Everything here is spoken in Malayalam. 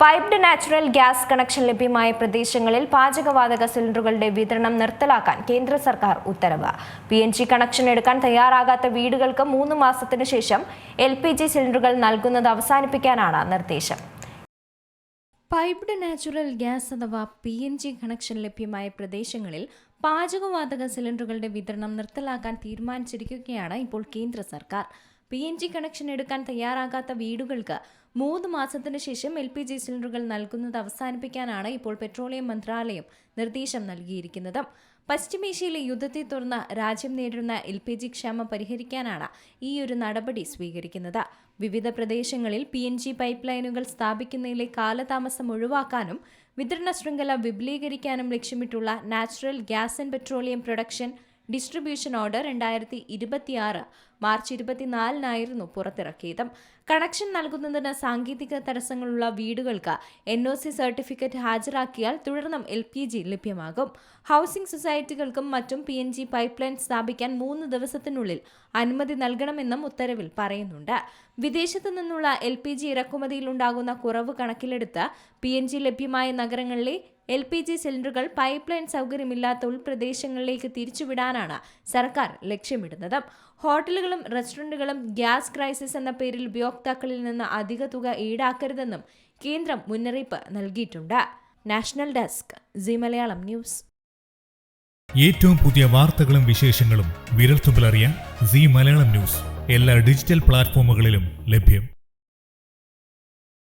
പൈപ്ഡ് നാച്ചുറൽ ഗ്യാസ് കണക്ഷൻ ലഭ്യമായ പ്രദേശങ്ങളിൽ പാചകവാതക സിലിണ്ടറുകളുടെ വിതരണം നിർത്തലാക്കാൻ കേന്ദ്ര സർക്കാർ ഉത്തരവ്. PNG കണക്ഷൻ എടുക്കാൻ തയ്യാറാകാത്ത വീടുകൾക്ക് 3 മാസത്തിനു ശേഷം LPG സിലിണ്ടറുകൾ നൽകുന്നത് അവസാനിപ്പിക്കാനാണ് നിർദ്ദേശം. പൈപ്ഡ് നാച്ചുറൽ ഗ്യാസ് അഥവാ PNG കണക്ഷൻ ലഭ്യമായ പ്രദേശങ്ങളിൽ പാചകവാതക സിലിണ്ടറുകളുടെ വിതരണം നിർത്തലാക്കാൻ തീരുമാനിച്ചിരിക്കുകയാണ് ഇപ്പോൾ കേന്ദ്ര സർക്കാർ. PNG കണക്ഷൻ എടുക്കാൻ തയ്യാറാകാത്ത വീടുകൾക്ക് 3 മാസത്തിനു ശേഷം LPG സിലിണ്ടറുകൾ നൽകുന്നത് അവസാനിപ്പിക്കാനാണ് ഇപ്പോൾ പെട്രോളിയം മന്ത്രാലയം നിർദ്ദേശം നൽകിയിരിക്കുന്നത്. പശ്ചിമേഷ്യയിലെ യുദ്ധത്തെ തുടർന്ന് രാജ്യം നേരിടുന്ന LPG ക്ഷാമം പരിഹരിക്കാനാണ് ഈ ഒരു നടപടി സ്വീകരിക്കുന്നത്. വിവിധ പ്രദേശങ്ങളിൽ PNG പൈപ്പ് ലൈനുകൾ സ്ഥാപിക്കുന്നതിലെ കാലതാമസം ഒഴിവാക്കാനും വിതരണ ശൃംഖല വിപുലീകരിക്കാനും ലക്ഷ്യമിട്ടുള്ള natural gas and petroleum production distribution order 2026 March 24 പുറത്തിറക്കിയത്. കണക്ഷൻ നൽകുന്നതിന് സാങ്കേതിക തടസ്സങ്ങളുള്ള വീടുകൾക്ക് NOC സർട്ടിഫിക്കറ്റ് ഹാജരാക്കിയാൽ തുടർന്നും LPG ലഭ്യമാകും. ഹൗസിംഗ് സൊസൈറ്റികൾക്കും മറ്റും PNG പൈപ്പ് ലൈൻ സ്ഥാപിക്കാൻ 3 ദിവസത്തിനുള്ളിൽ അനുമതി നൽകണമെന്നും ഉത്തരവിൽ പറയുന്നുണ്ട്. വിദേശത്തു നിന്നുള്ള LPG ഇറക്കുമതിയിലുണ്ടാകുന്ന കുറവ് കണക്കിലെടുത്ത് PNG ലഭ്യമായ നഗരങ്ങളിലെ LPG സിലിണ്ടറുകൾ പൈപ്പ് ലൈൻ സൗകര്യമില്ലാത്ത ഉൾപ്രദേശങ്ങളിലേക്ക് തിരിച്ചുവിടാനാണ് സർക്കാർ ലക്ഷ്യമിടുന്നത്. ഹോട്ടലുകളും റെസ്റ്റോറന്റുകളും ഗ്യാസ് ക്രൈസിസ് എന്ന പേരിൽ ഉപയോക്താക്കളിൽ നിന്ന് അധിക തുക ഈടാക്കരുതെന്നും കേന്ദ്രം മുന്നറിയിപ്പ് നൽകിയിട്ടുണ്ട്. National desk Zee Malayalam news. ഏറ്റവും പുതിയ വാർത്തകളും വിശേഷങ്ങളും വിരൽത്തുമ്പിലറിയാൻ സീ മലയാളം ന്യൂസ് എല്ലാ ഡിജിറ്റൽ പ്ലാറ്റ്ഫോമുകളിലും ലഭ്യം.